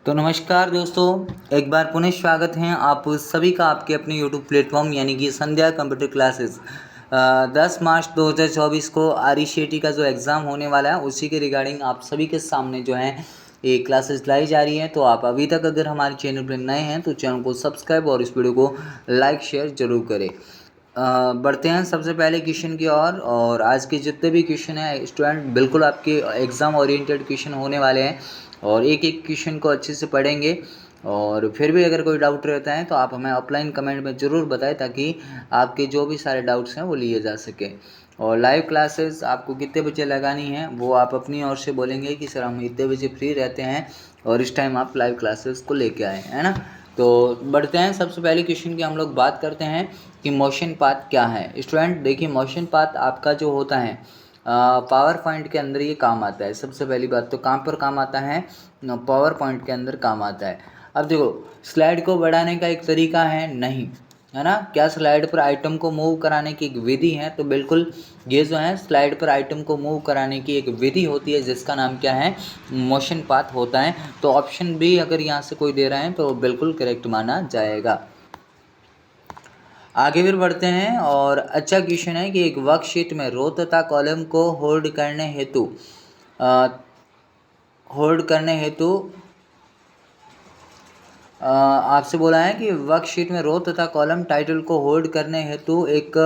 तो नमस्कार दोस्तों, एक बार पुनः स्वागत है आप सभी का आपके अपने यूट्यूब प्लेटफॉर्म यानी कि संध्या कंप्यूटर क्लासेस। 10 मार्च 2024 को आरईसीटी का जो एग्ज़ाम होने वाला है उसी के रिगार्डिंग आप सभी के सामने जो है ये क्लासेस लाई जा रही हैं। तो आप अभी तक अगर हमारे चैनल पर नए हैं तो चैनल को सब्सक्राइब और इस वीडियो को लाइक शेयर ज़रूर करें। बढ़ते हैं सबसे पहले क्वेश्चन की और आज के जितने भी क्वेश्चन हैं स्टूडेंट बिल्कुल आपके एग्ज़ाम ओरिएंटेड क्वेश्चन होने वाले हैं और एक एक क्वेश्चन को अच्छे से पढ़ेंगे। और फिर भी अगर कोई डाउट रहता है तो आप हमें ऑफलाइन कमेंट में ज़रूर बताएं ताकि आपके जो भी सारे डाउट्स हैं वो लिए जा सके। और लाइव क्लासेस आपको कितने बजे लगानी है वो आप अपनी ओर से बोलेंगे कि सर हम इतने बजे फ्री रहते हैं और इस टाइम आप लाइव क्लासेस को लेके आए, है ना। तो बढ़ते हैं सबसे पहले क्वेश्चन की हम लोग बात करते हैं कि मोशन पाथ क्या है। स्टूडेंट देखिए, मोशन पाथ आपका जो होता है पावर पॉइंट के अंदर ये काम आता है। सबसे पहली बात तो कहाँ पर काम आता है, पावर पॉइंट के अंदर काम आता है। अब देखो, स्लाइड को बढ़ाने का एक तरीका है नहीं, है ना। क्या स्लाइड पर आइटम को मूव कराने की एक विधि है? तो बिल्कुल ये जो है स्लाइड पर आइटम को मूव कराने की एक विधि होती है जिसका नाम क्या है, मोशन पाथ होता है। तो ऑप्शन बी अगर यहाँ से कोई दे रहा है तो बिल्कुल करेक्ट माना जाएगा। आगे फिर बढ़ते हैं और अच्छा क्वेश्चन है कि एक वर्कशीट में रो तथा कॉलम को होल्ड करने हेतु आपसे बोला है कि वर्कशीट में रो तथा कॉलम टाइटल को होल्ड करने हेतु एक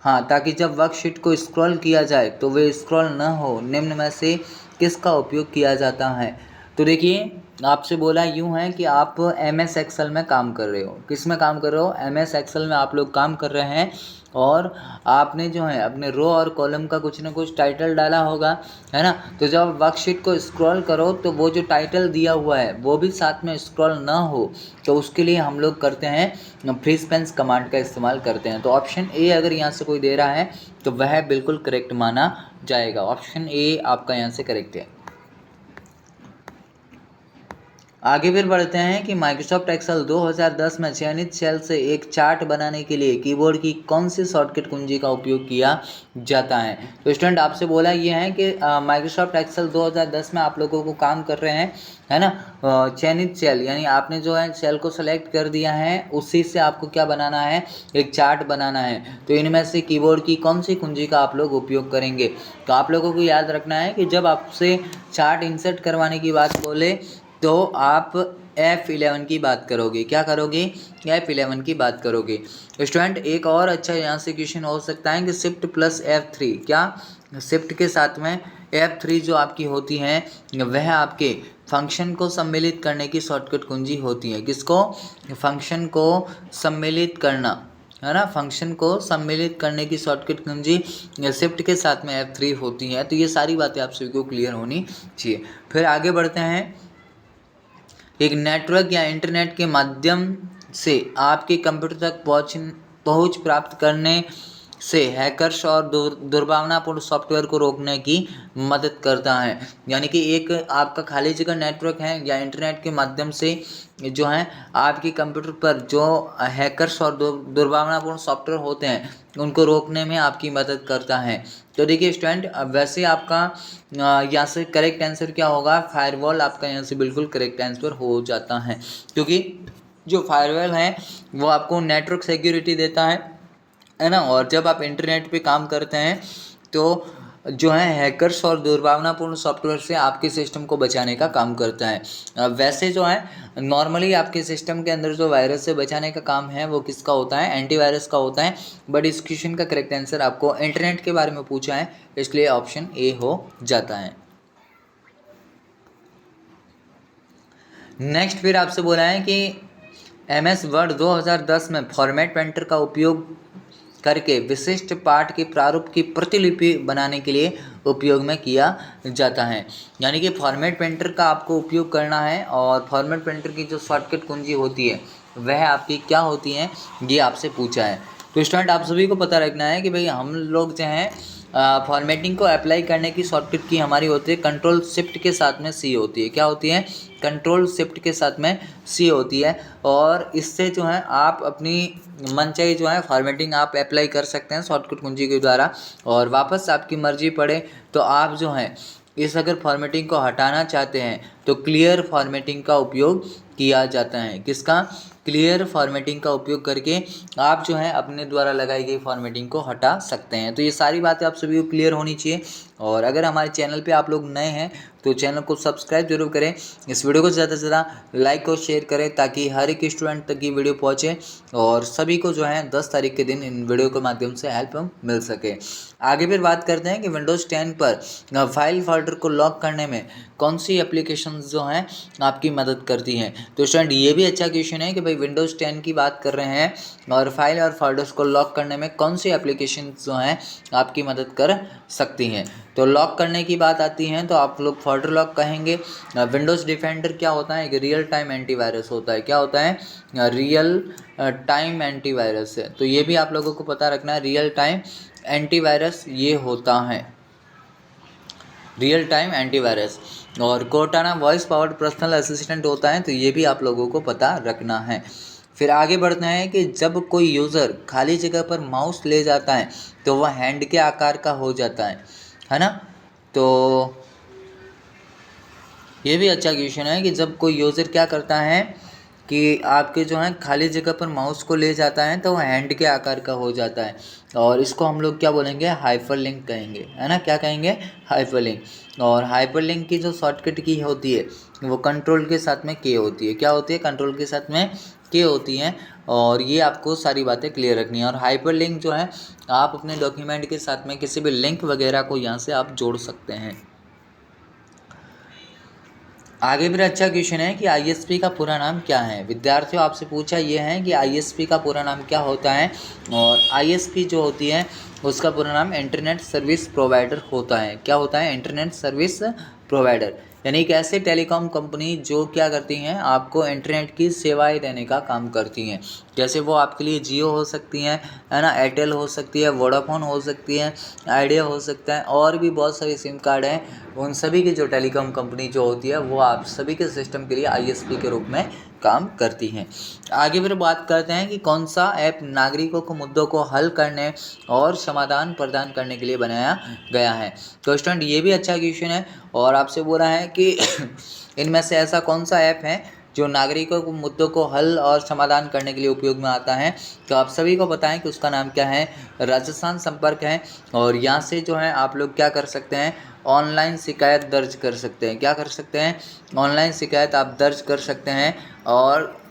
ताकि जब वर्कशीट को स्क्रॉल किया जाए तो वे स्क्रॉल न हो, निम्न में से किसका उपयोग किया जाता है। तो देखिए, आपसे बोला यूँ है कि आप MS एक्सेल में काम कर रहे हो। किस में काम कर रहे हो? MS एक्सेल में आप लोग काम कर रहे हैं और आपने जो है अपने रो और कॉलम का कुछ ना कुछ टाइटल डाला होगा, है ना। तो जब वर्कशीट को स्क्रॉल करो तो वो जो टाइटल दिया हुआ है वो भी साथ में स्क्रॉल ना हो, तो उसके लिए हम लोग करते हैं फ्री स्पेस कमांड का इस्तेमाल करते हैं। तो ऑप्शन ए अगर यहाँ से कोई दे रहा है तो वह बिल्कुल करेक्ट माना जाएगा। ऑप्शन ए आपका यहाँ से करेक्ट है। आगे फिर बढ़ते हैं कि माइक्रोसॉफ्ट एक्सेल 2010 में चयनित सेल से एक चार्ट बनाने के लिए कीबोर्ड की कौन सी शॉर्टकट कुंजी का उपयोग किया जाता है। तो स्टूडेंट आपसे बोला ये है कि माइक्रोसॉफ्ट एक्सेल 2010 में आप लोगों को काम कर रहे हैं, है ना। चयनित सेल यानी आपने जो है सेल को सेलेक्ट कर दिया है, उसी से आपको क्या बनाना है, एक चार्ट बनाना है। तो इनमें से कीबोर्ड की कौन सी कुंजी का आप लोग उपयोग करेंगे। तो आप लोगों को याद रखना है कि जब आपसे चार्ट इंसर्ट करवाने की बात बोले तो आप F11 की बात करोगे। क्या करोगे? F11 की बात करोगे। स्टूडेंट एक और अच्छा यहाँ से क्वेश्चन हो सकता है कि शिफ्ट प्लस F3, क्या शिफ्ट के साथ में F3 जो आपकी होती है वह आपके फंक्शन को सम्मिलित करने की शॉर्टकट कुंजी होती है। किसको? फंक्शन को सम्मिलित करना, है ना। फंक्शन को सम्मिलित करने की शॉर्टकट कुंजी शिफ्ट के साथ में F3 होती है। तो ये सारी बातें आप सभी को क्लियर होनी चाहिए। फिर आगे बढ़ते हैं। एक नेटवर्क या इंटरनेट के माध्यम से आपके कंप्यूटर तक पहुंच प्राप्त करने से हैकर्स और दुर्भावनापूर्ण सॉफ्टवेयर को रोकने की मदद करता है। यानी कि एक आपका खाली जगह नेटवर्क है या इंटरनेट के माध्यम से जो है आपके कंप्यूटर पर जो हैकर्स और दुर्भावनापूर्ण सॉफ्टवेयर होते हैं उनको रोकने में आपकी मदद करता है। तो देखिए स्टूडेंट, वैसे आपका यहाँ से करेक्ट आंसर क्या होगा, फायरवॉल आपका यहाँ से बिल्कुल करेक्ट आंसर हो जाता है, क्योंकि जो फायरवॉल है वो आपको नेटवर्क सिक्योरिटी देता है ना। और जब आप इंटरनेट पे काम करते हैं तो जो है हैकर्स और दुर्भावनापूर्ण सॉफ्टवेयर से आपके सिस्टम को बचाने का काम करता है। वैसे जो है नॉर्मली आपके सिस्टम के अंदर जो वायरस से बचाने का काम है वो किसका होता है, एंटीवायरस का होता है। बट इस क्वेश्चन का करेक्ट आंसर आपको इंटरनेट के बारे में पूछा है, इसलिए ऑप्शन ए हो जाता है। नेक्स्ट फिर आपसे बोला है कि MS वर्ड 2010 में फॉर्मेट पेंटर का उपयोग करके विशिष्ट पाठ के प्रारूप की प्रतिलिपि बनाने के लिए उपयोग में किया जाता है। यानी कि फॉर्मेट पेंटर का आपको उपयोग करना है और फॉर्मेट पेंटर की जो शॉर्टकट कुंजी होती है वह आपकी क्या होती है, ये आपसे पूछा है। तो स्टूडेंट आप सभी को पता रखना है कि भाई हम लोग जो हैं फॉर्मेटिंग को अप्लाई करने की शॉर्टकट की हमारी होती है कंट्रोल शिफ्ट के साथ में C होती है। क्या होती है? कंट्रोल शिफ्ट के साथ में C होती है। और इससे जो है आप अपनी मनचाही जो है फॉर्मेटिंग आप अप्लाई कर सकते हैं शॉर्टकट कुंजी के द्वारा। और वापस आपकी मर्जी पड़े तो आप जो है इस अगर फॉर्मेटिंग को हटाना चाहते हैं तो क्लियर फॉर्मेटिंग का उपयोग किया जाता है। किसका? क्लियर फॉर्मेटिंग का उपयोग करके आप जो है अपने द्वारा लगाई गई फॉर्मेटिंग को हटा सकते हैं। तो ये सारी बातें आप सभी को क्लियर होनी चाहिए। और अगर हमारे चैनल पे आप लोग नए हैं तो चैनल को सब्सक्राइब जरूर करें, इस वीडियो को ज़्यादा से ज़्यादा लाइक और शेयर करें ताकि हर एक स्टूडेंट तक ये वीडियो पहुँचे और सभी को जो है 10 तारीख के दिन इन वीडियो के माध्यम से हेल्प मिल सके। आगे फिर बात करते हैं कि विंडोज़ 10 पर फाइल फोल्डर को लॉक करने में कौन सी एप्लीकेशंस जो हैं आपकी मदद करती हैं। तो स्टूडेंट ये भी अच्छा क्वेश्चन है कि भाई विंडोज़ 10 की बात कर रहे हैं और फाइल और फोल्डर्स को लॉक करने में कौन सी एप्लीकेशन जो हैं आपकी मदद कर सकती हैं। तो लॉक करने की बात आती है तो आप लोग फोल्डर लॉक कहेंगे। विंडोज़ डिफेंडर क्या होता है? एक रियल टाइम एंटीवायरस होता है। क्या होता है? रियल टाइम एंटीवायरस है। तो ये भी आप लोगों को पता रखना है, रियल टाइम एंटीवायरस ये होता है, रियल टाइम एंटीवायरस। और Cortana voice powered personal assistant होता है, तो ये भी आप लोगों को पता रखना है। फिर आगे बढ़ते हैं कि जब कोई यूज़र खाली जगह पर माउस ले जाता है तो वह हैंड के आकार का हो जाता है ना। तो ये भी अच्छा क्वेश्चन है कि जब कोई यूज़र क्या करता है कि आपके जो है खाली जगह पर माउस को ले जाता है तो वह हैंड के आकार का हो जाता है और इसको हम लोग क्या बोलेंगे? हाइपरलिंक कहेंगे, है ना। क्या कहेंगे? हाइपरलिंक। और हाइपरलिंक की जो शॉर्टकट की होती है वो कंट्रोल के साथ में के होती है। क्या होती है? कंट्रोल के साथ में के होती है। और ये आपको सारी बातें क्लियर रखनी है। और हाइपरलिंक जो है आप अपने डॉक्यूमेंट के साथ में किसी भी लिंक वगैरह को यहाँ से आप जोड़ सकते हैं। आगे फिर अच्छा क्वेश्चन है कि आईएसपी का पूरा नाम क्या है। विद्यार्थियों आपसे पूछा ये है कि आईएसपी का पूरा नाम क्या होता है। और आईएसपी जो होती है उसका पूरा नाम इंटरनेट सर्विस प्रोवाइडर होता है। क्या होता है? इंटरनेट सर्विस प्रोवाइडर, यानी एक ऐसे टेलीकॉम कंपनी जो क्या करती हैं? आपको इंटरनेट की सेवाएं देने का काम करती हैं। जैसे वो आपके लिए जियो हो सकती हैं, है ना, एयरटेल हो सकती है, वोडाफोन हो सकती है, आइडिया हो सकता है, और भी बहुत सारे सिम कार्ड हैं। उन सभी की जो टेलीकॉम कंपनी जो होती है वो आप सभी के सिस्टम के लिए आईएसपी के रूप में काम करती हैं। आगे फिर बात करते हैं कि कौन सा ऐप नागरिकों को मुद्दों को हल करने और समाधान प्रदान करने के लिए बनाया गया है। तो स्टूडेंट ये भी अच्छा क्वेश्चन है और आपसे बोला है कि इनमें से ऐसा कौन सा ऐप है जो नागरिकों को मुद्दों को हल और समाधान करने के लिए उपयोग में आता है। तो आप सभी को बताएं कि उसका नाम क्या है? राजस्थान संपर्क है। और यहाँ से जो है आप लोग क्या कर सकते हैं? ऑनलाइन शिकायत दर्ज कर सकते हैं। क्या कर सकते हैं? ऑनलाइन शिकायत आप दर्ज कर सकते हैं। और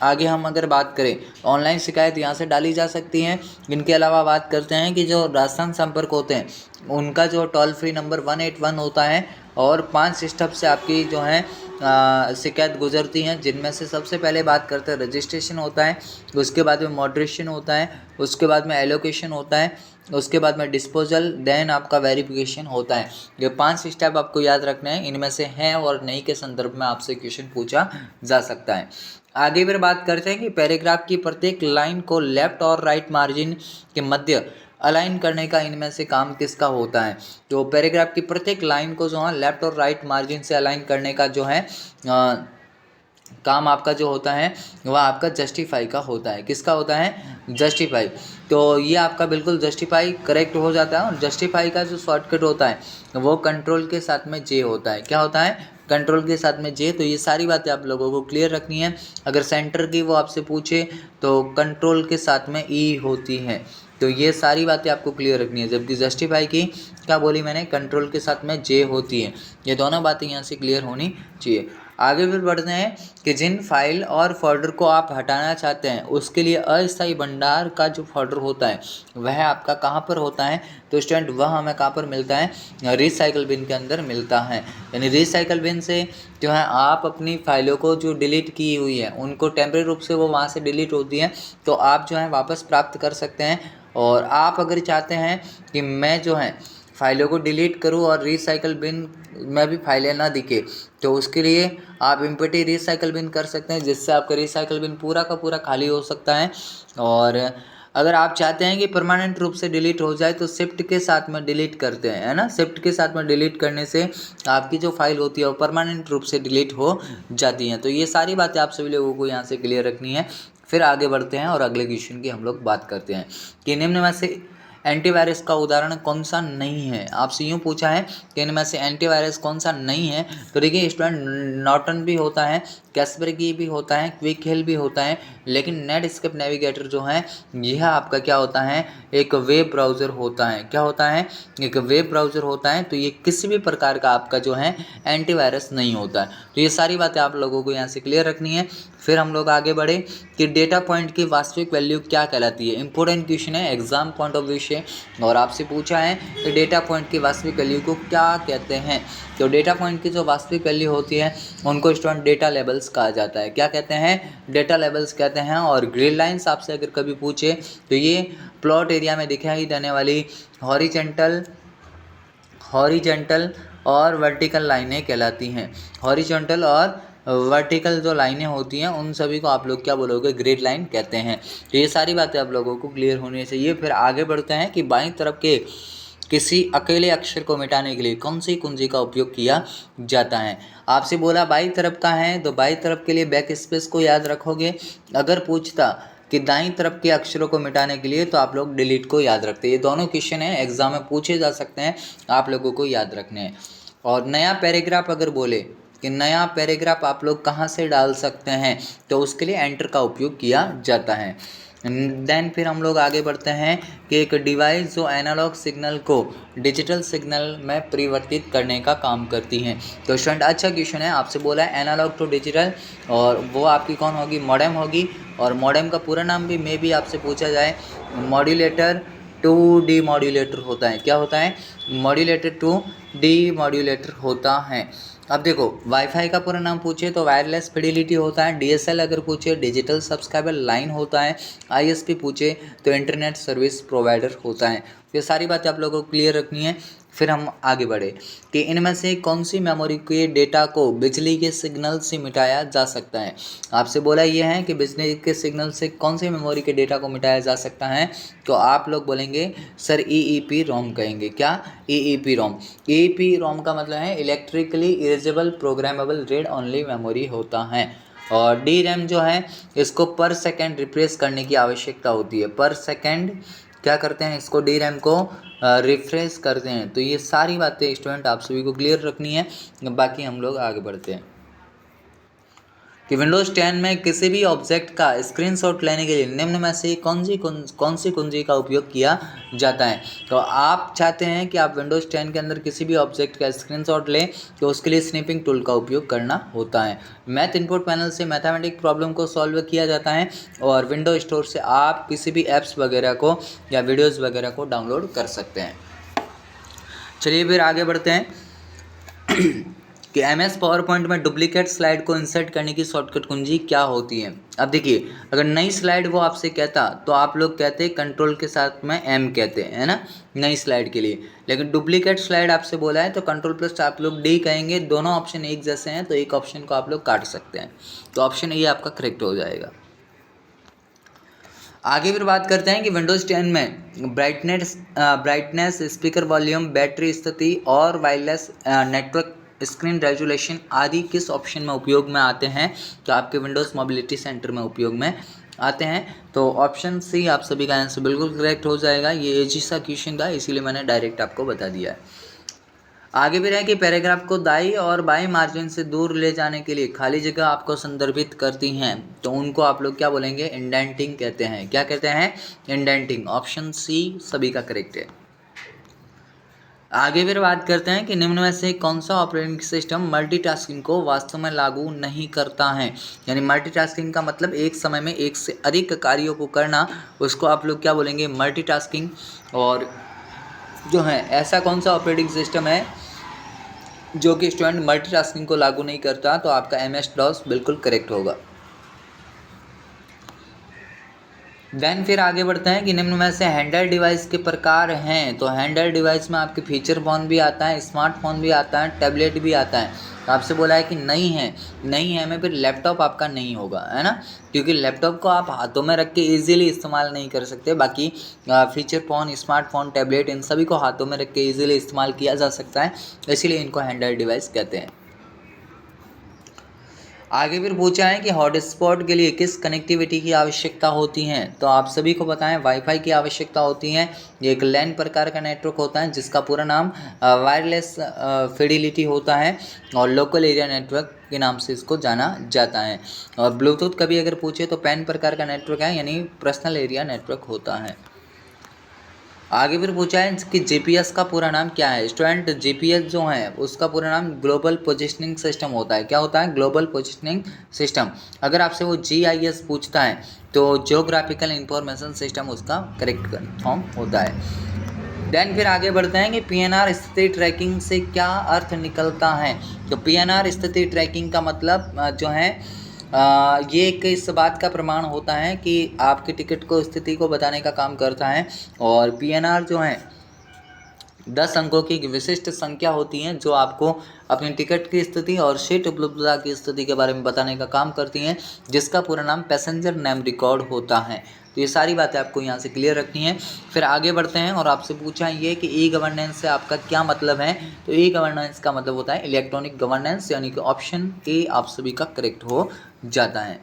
आगे हम अगर बात करें ऑनलाइन शिकायत यहाँ से डाली जा सकती हैं। इनके अलावा बात करते हैं कि जो राजस्थान संपर्क होते हैं उनका जो टोल फ्री नंबर 181 होता है और 5 स्टेप से आपकी जो है शिकायत गुजरती हैं, जिनमें से सबसे पहले बात करते हैं रजिस्ट्रेशन होता है, उसके बाद में मॉडरेशन होता है, उसके बाद में एलोकेशन होता है, उसके बाद में डिस्पोजल, देन आपका वेरिफिकेशन होता है। ये 5 स्टेप आपको याद रखना है, इनमें से हैं और नहीं के संदर्भ में आपसे क्वेश्चन पूछा जा सकता है। आगे फिर बात करते हैं कि पैराग्राफ की प्रत्येक लाइन को लेफ्ट और राइट मार्जिन के मध्य अलाइन करने का इनमें से काम किसका होता है। तो पैराग्राफ की प्रत्येक लाइन को जो है लेफ्ट और राइट मार्जिन से अलाइन करने का जो है काम आपका जो होता है वह आपका जस्टिफाई का होता है। किसका होता है? जस्टिफाई। तो ये आपका बिल्कुल जस्टिफाई करेक्ट हो जाता है। और जस्टिफाई का जो शॉर्टकट होता है वो कंट्रोल के साथ में जे होता है। क्या होता है? कंट्रोल के साथ में जे। तो ये सारी बातें आप लोगों को क्लियर रखनी है। अगर सेंटर की वो आपसे पूछे तो कंट्रोल के साथ में ई होती है। तो ये सारी बातें आपको क्लियर रखनी है। जबकि जस्टिफाई की क्या बोली मैंने? कंट्रोल के साथ में जे होती है। ये दोनों बातें यहाँ से क्लियर होनी चाहिए। आगे फिर बढ़ते हैं कि जिन फाइल और फोल्डर को आप हटाना चाहते हैं उसके लिए अस्थायी भंडार का जो फोल्डर होता है वह आपका कहाँ पर होता है। तो स्टूडेंट वह हमें कहाँ पर मिलता है? रिसाइकल बिन के अंदर मिलता है। यानी रिसाइकल बिन से जो है आप अपनी फाइलों को जो डिलीट की हुई है उनको टेम्परेरी रूप से वो वहाँ से डिलीट होती हैं तो आप जो है वापस प्राप्त कर सकते हैं। और आप अगर चाहते हैं कि मैं जो है फाइलों को डिलीट करूं और रिसाइकल बिन में भी फाइलें ना दिखे तो उसके लिए आप इम्पटी रिसाइकल बिन कर सकते हैं, जिससे आपका रिसाइकल बिन पूरा का पूरा खाली हो सकता है। और अगर आप चाहते हैं कि परमानेंट रूप से डिलीट हो जाए तो शिफ्ट के साथ में डिलीट करते हैं, है ना। शिफ्ट के साथ में डिलीट करने से आपकी जो फाइल होती है वो परमानेंट रूप से डिलीट हो जाती हैं। तो ये सारी बातें आप सभी लोगों को यहाँ से क्लियर रखनी है। फिर आगे बढ़ते हैं और अगले क्वेश्चन की हम लोग बात करते हैं कि निम्न में से एंटीवायरस का उदाहरण कौन सा नहीं है? आपसे यूँ पूछा है कि इनमें से एंटीवायरस कौन सा नहीं है, तो देखिए स्टूडेंट, नॉर्टन भी होता है, कैस्परकी भी होता है, क्विक हिल भी होता है, लेकिन नेटस्केप नेविगेटर जो है यह आपका क्या होता है, एक वेब ब्राउज़र होता है। क्या होता है? एक वेब ब्राउज़र होता है। तो ये किसी भी प्रकार का आपका जो है एंटीवायरस नहीं होता है। तो ये सारी बातें आप लोगों को यहाँ से क्लियर रखनी है। फिर हम लोग आगे बढ़े कि डेटा पॉइंट की वास्तविक वैल्यू क्या कहलाती है। इंपॉर्टेंट क्वेश्चन है एग्जाम पॉइंट ऑफ व्यू से, और आपसे पूछा है कि डेटा पॉइंट की वास्तविक वैल्यू को क्या कहते हैं। तो डेटा पॉइंट की जो वास्तविक वैल्यू होती है उनको स्टूडेंट डेटा लेवल्स कहा जाता है। क्या कहते हैं? डेटा लेवल्स कहते हैं। और ग्रिड लाइन्स आपसे अगर कभी पूछे तो ये प्लॉट एरिया में दिखाई देने वाली हॉरिजेंटल और वर्टिकल लाइनें कहलाती हैं। हॉरिजेंटल और वर्टिकल जो लाइनें होती हैं उन सभी को आप लोग क्या बोलोगे? ग्रिड लाइन कहते हैं। तो ये सारी बातें आप लोगों को क्लियर होनी चाहिए। फिर आगे बढ़ते हैं कि बाईं तरफ के किसी अकेले अक्षर को मिटाने के लिए कौन सी कुंजी का उपयोग किया जाता है। आपसे बोला बाईं तरफ का है, तो बाईं तरफ के लिए बैक स्पेस को याद रखोगे। अगर पूछता कि दाईं तरफ के अक्षरों को मिटाने के लिए, तो आप लोग डिलीट को याद रखते हैं। ये दोनों क्वेश्चन हैं, एग्जाम में पूछे जा सकते हैं, आप लोगों को याद रखने हैं। और नया पैराग्राफ अगर बोले कि नया पैराग्राफ आप लोग कहाँ से डाल सकते हैं, तो उसके लिए एंटर का उपयोग किया जाता है। देन फिर हम लोग आगे बढ़ते हैं कि एक डिवाइस जो एनालॉग सिग्नल को डिजिटल सिग्नल में परिवर्तित करने का काम करती हैं। तो स्टूडेंट अच्छा क्वेश्चन है, आपसे बोला है एनालॉग टू डिजिटल, और वो आपकी कौन होगी? मॉडेम होगी। और मॉडेम का पूरा नाम भी मे भी आपसे पूछा जाए, मॉड्यूलेटर टू डी मॉड्यूलेटर होता है। क्या होता है? मॉड्यूलेटर टू डी मॉड्यूलेटर होता है। अब देखो, वाईफाई का पूरा नाम पूछे तो वायरलेस फिडिलिटी होता है। डीएसएल अगर पूछे डिजिटल सब्सक्राइबर लाइन होता है। आईएसपी पूछे तो इंटरनेट सर्विस प्रोवाइडर होता है। ये सारी बातें आप लोगों को क्लियर रखनी है। फिर हम आगे बढ़े कि इनमें से कौन सी मेमोरी के डेटा को बिजली के सिग्नल से मिटाया जा सकता है। आपसे बोला यह है कि बिजली के सिग्नल से कौन सी मेमोरी के डेटा को मिटाया जा सकता है, तो आप लोग बोलेंगे सर ईईपी रोम कहेंगे। क्या? ईईपी रोम। ईईपी रोम का मतलब है electrically erasable programmable read only memory होता है। और डी रैम जो है इसको पर सेकेंड रिप्लेस करने की आवश्यकता होती है। पर सेकेंड क्या करते हैं? इसको डी रैम को रिफ्रेश करते हैं। तो ये सारी बातें स्टूडेंट आप सभी को क्लियर रखनी है। बाकी हम लोग आगे बढ़ते हैं कि विंडोज़ 10 में किसी भी ऑब्जेक्ट का स्क्रीनशॉट लेने के लिए निम्न में से कौन सी कुंजी का उपयोग किया जाता है। तो आप चाहते हैं कि आप विंडोज़ 10 के अंदर किसी भी ऑब्जेक्ट का स्क्रीनशॉट लें, तो उसके लिए स्निपिंग टूल का उपयोग करना होता है। मैथ इनपुट पैनल से मैथमेटिक प्रॉब्लम को सॉल्व किया जाता है, और विंडो स्टोर से आप किसी भी ऐप्स वगैरह को या वीडियोज़ वगैरह को डाउनलोड कर सकते हैं। चलिए फिर आगे बढ़ते हैं कि MS पावर पॉइंट में डुप्लीकेट स्लाइड को इंसर्ट करने की शॉर्टकट कुंजी क्या होती है। अब देखिए, अगर नई स्लाइड वो आपसे कहता तो आप लोग कहते कंट्रोल के साथ में M कहते हैं, है ना, नई स्लाइड के लिए। लेकिन डुप्लीकेट स्लाइड आपसे बोला है तो कंट्रोल प्लस आप लोग D कहेंगे। दोनों ऑप्शन एक जैसे हैं, तो एक ऑप्शन को आप लोग काट सकते हैं। तो ऑप्शन ए आपका करेक्ट हो जाएगा। आगे फिर बात करते हैं कि विंडोज़ 10 में ब्राइटनेस, स्पीकर वॉल्यूम, बैटरी स्थिति और वायरलेस नेटवर्क स्क्रीन रेजोल्यूशन आदि किस ऑप्शन में उपयोग में आते हैं। तो आपके विंडोज़ मोबिलिटी सेंटर में उपयोग में आते हैं। तो ऑप्शन सी आप सभी का आंसर बिल्कुल करेक्ट हो जाएगा। ये इजी सा क्वेश्चन था, इसीलिए मैंने डायरेक्ट आपको बता दिया है। आगे भी रहे कि पैराग्राफ को दाईं और बाईं मार्जिन से दूर ले जाने के लिए खाली जगह आपको संदर्भित करती हैं, तो उनको आप लोग क्या बोलेंगे? इंडेंटिंग कहते हैं। क्या कहते हैं? इंडेंटिंग। ऑप्शन सी सभी का करेक्ट है। आगे फिर बात करते हैं कि निम्न में से कौन सा ऑपरेटिंग सिस्टम मल्टीटास्किंग को वास्तव में लागू नहीं करता है। यानी मल्टीटास्किंग का मतलब एक समय में एक से अधिक कार्यों को करना, उसको आप लोग क्या बोलेंगे? मल्टीटास्किंग। और जो है ऐसा कौन सा ऑपरेटिंग सिस्टम है जो कि स्टूडेंट मल्टीटास्किंग को लागू नहीं करता, तो आपका MS-DOS बिल्कुल करेक्ट होगा। देन फिर आगे बढ़ते हैं कि निम्न में से हैंडल डिवाइस के प्रकार हैं। तो हैंडल डिवाइस में आपके फीचर फोन भी आता है, स्मार्टफोन भी आता है, टैबलेट भी आता है। तो आपसे बोला है कि नहीं है में फिर लैपटॉप आपका नहीं होगा, है ना, क्योंकि लैपटॉप को आप हाथों में रख के इजीली इस्तेमाल नहीं कर सकते। बाकी फीचर फोन, स्मार्टफोन, टैबलेट, इन सभी को हाथों में रख के इजीली इस्तेमाल किया जा सकता है, इसीलिए इनको हैंडल डिवाइस कहते हैं। आगे फिर पूछा है कि हॉटस्पॉट के लिए किस कनेक्टिविटी की आवश्यकता होती है। तो आप सभी को पता है वाईफाई की आवश्यकता होती है। ये एक लैन प्रकार का नेटवर्क होता है जिसका पूरा नाम वायरलेस फिडिलिटी होता है और लोकल एरिया नेटवर्क के नाम से इसको जाना जाता है। और ब्लूटूथ का भी अगर पूछे तो पैन प्रकार का नेटवर्क है, यानी पर्सनल एरिया नेटवर्क होता है। आगे फिर पूछा है कि जीपीएस का पूरा नाम क्या है। स्टूडेंट जीपीएस जो है उसका पूरा नाम ग्लोबल पोजिशनिंग सिस्टम होता है। क्या होता है? Global positioning system. अगर आपसे वो जीआईएस पूछता है तो जियोग्राफिकल इंफॉर्मेशन सिस्टम उसका करेक्ट फॉर्म होता है। देन फिर आगे बढ़ते हैं कि पीएनआर स्थिति ट्रैकिंग से क्या अर्थ निकलता है। तो पीएनआर स्थिति ट्रैकिंग का मतलब जो है ये एक इस बात का प्रमाण होता है कि आपकी टिकट को स्थिति को बताने का काम करता है। और पीएनआर जो है 10 अंकों की विशिष्ट संख्या होती हैं जो आपको अपनी टिकट की स्थिति और सीट उपलब्धता की स्थिति के बारे में बताने का काम करती हैं, जिसका पूरा नाम पैसेंजर नेम रिकॉर्ड होता है। तो ये सारी बातें आपको यहाँ से क्लियर रखनी है। फिर आगे बढ़ते हैं और आपसे पूछा ये कि ई गवर्नेंस से आपका क्या मतलब है। तो ई गवर्नेंस का मतलब होता है इलेक्ट्रॉनिक गवर्नेंस, यानी कि ऑप्शन ए आप सभी का करेक्ट हो जाता है।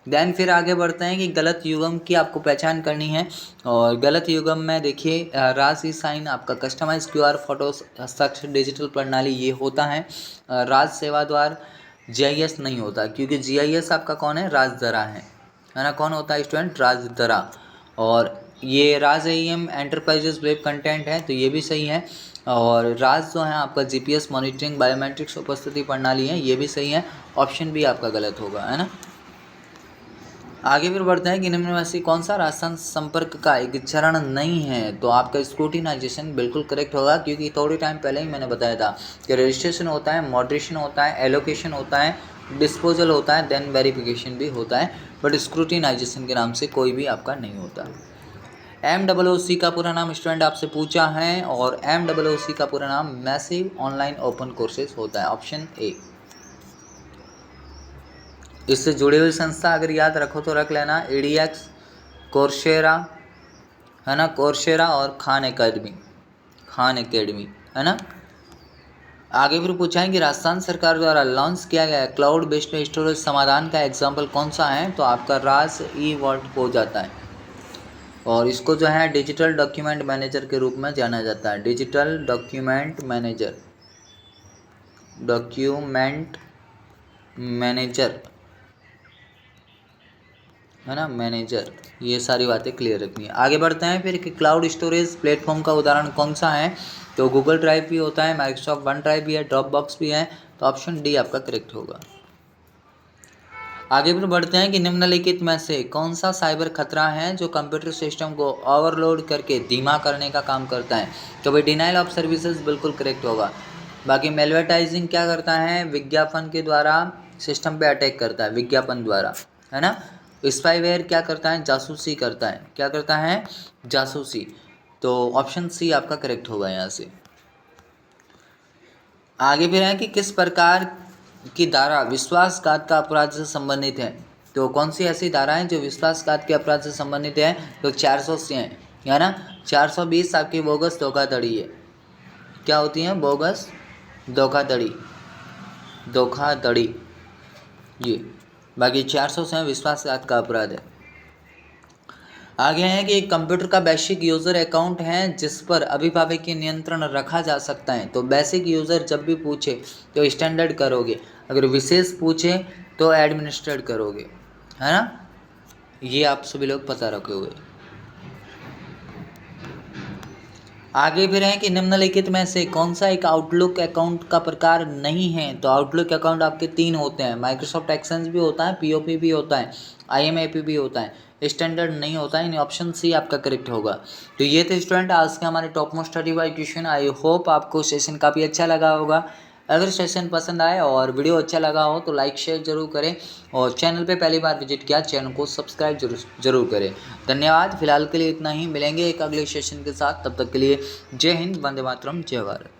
देन फिर आगे बढ़ते हैं कि गलत युग्म की आपको पहचान करनी है। और गलत युग्म में देखिए राज ई साइन आपका कस्टमाइज क्यूआर फोटो हस्ताक्षर डिजिटल प्रणाली ये होता है। राज सेवा द्वार जीआईएस नहीं होता, क्योंकि जीआईएस आपका कौन है? राजदरा है ना। कौन होता है स्टूडेंट? राजदरा। और ये राज एईएम एंटरप्राइजेस वेब कंटेंट है, तो ये भी सही है। और राज जो है आपका जीपीएस मॉनिटरिंग बायोमेट्रिक्स उपस्थिति प्रणाली है, ये भी सही है। ऑप्शन बी आपका गलत होगा, है ना। आगे फिर बढ़ते हैं कि निम्न में से कौन सा राजस्थान संपर्क का एक चरण नहीं है। तो आपका स्क्रूटिनाइजेशन बिल्कुल करेक्ट होगा, क्योंकि थोड़ी टाइम पहले ही मैंने बताया था कि रजिस्ट्रेशन होता है, मॉडरेशन होता है, एलोकेशन होता है, डिस्पोजल होता है, देन वेरिफिकेशन भी होता है, बट स्क्रूटिनाइजेशन के नाम से कोई भी आपका नहीं होता। MOOC का पूरा नाम स्टूडेंट आपसे पूछा है, और MOOC का पूरा नाम मैसिव ऑनलाइन ओपन कोर्सेज होता है। Option A. इससे जुड़ी हुई संस्था अगर याद रखो तो रख लेना EDX, कोर्सेरा, है ना, कोर्सेरा और खान एकेडमी है ना। आगे फिर पूछा है कि राजस्थान सरकार द्वारा लॉन्च किया गया क्लाउड बेस्ड स्टोरेज समाधान का एग्जाम्पल कौन सा है। तो आपका राज ई वर्ल्ड हो जाता है, और इसको जो है डिजिटल डॉक्यूमेंट मैनेजर के रूप में जाना जाता है। डिजिटल डॉक्यूमेंट मैनेजर है ना, मैनेजर। ये सारी बातें क्लियर रखनी है। आगे बढ़ते हैं फिर कि क्लाउड स्टोरेज प्लेटफॉर्म का उदाहरण कौन सा है। तो गूगल ड्राइव भी होता है, माइक्रोसॉफ्ट वन ड्राइव भी है, ड्रॉप बॉक्स भी है। तो ऑप्शन डी आपका करेक्ट होगा। आगे फिर बढ़ते हैं कि निम्नलिखित में से कौन सा साइबर खतरा है जो कंप्यूटर सिस्टम को ओवरलोड करके धीमा करने का काम करता है। तो भाई डिनाइल ऑफ सर्विसेज बिल्कुल करेक्ट होगा। बाकी मेलवेटाइजिंग क्या करता है? विज्ञापन के द्वारा सिस्टम पे अटैक करता है, विज्ञापन द्वारा, है ना। स्पाईवेयर क्या करता है? जासूसी करता है। क्या करता है? जासूसी। तो ऑप्शन सी आपका करेक्ट होगा यहाँ से। आगे फिर है कि किस प्रकार की धारा विश्वासघात का अपराध से संबंधित है। तो कौन सी ऐसी धारा है जो विश्वासघात के अपराध से संबंधित है। तो 400 से है ना। 420 आपकी बोगस धोखाधड़ी है। क्या होती है? बोगस धोखाधड़ी ये। बाकी 400 से विश्वासघात का अपराध है। आगे है कि एक कंप्यूटर का बेसिक यूज़र अकाउंट है जिस पर अभिभावक की नियंत्रण रखा जा सकता है। तो बेसिक यूज़र जब भी पूछे तो स्टैंडर्ड करोगे, अगर विशेष पूछे तो एडमिनिस्ट्रेट करोगे, है ना। ये आप सभी लोग पता रखोगे। आगे फिर है कि निम्नलिखित में से कौन सा एक आउटलुक अकाउंट का प्रकार नहीं है। तो आउटलुक अकाउंट आपके 3 होते हैं। माइक्रोसॉफ्ट एक्सेंज भी होता है, POP भी होता है, IMAP भी होता है, स्टैंडर्ड नहीं होता है। ऑप्शन सी आपका करेक्ट होगा। तो ये थे स्टूडेंट आज के हमारे top most 35 question. I hope आपको सेशन काफ़ी अच्छा लगा होगा। अगर सेशन पसंद आए और वीडियो अच्छा लगा हो तो लाइक शेयर जरूर करें, और चैनल पे पहली बार विजिट किया चैनल को सब्सक्राइब जरूर करें। धन्यवाद। फिलहाल के लिए इतना ही, मिलेंगे एक अगले सेशन के साथ। तब तक के लिए जय हिंद, वंदे मातरम, जय भारत।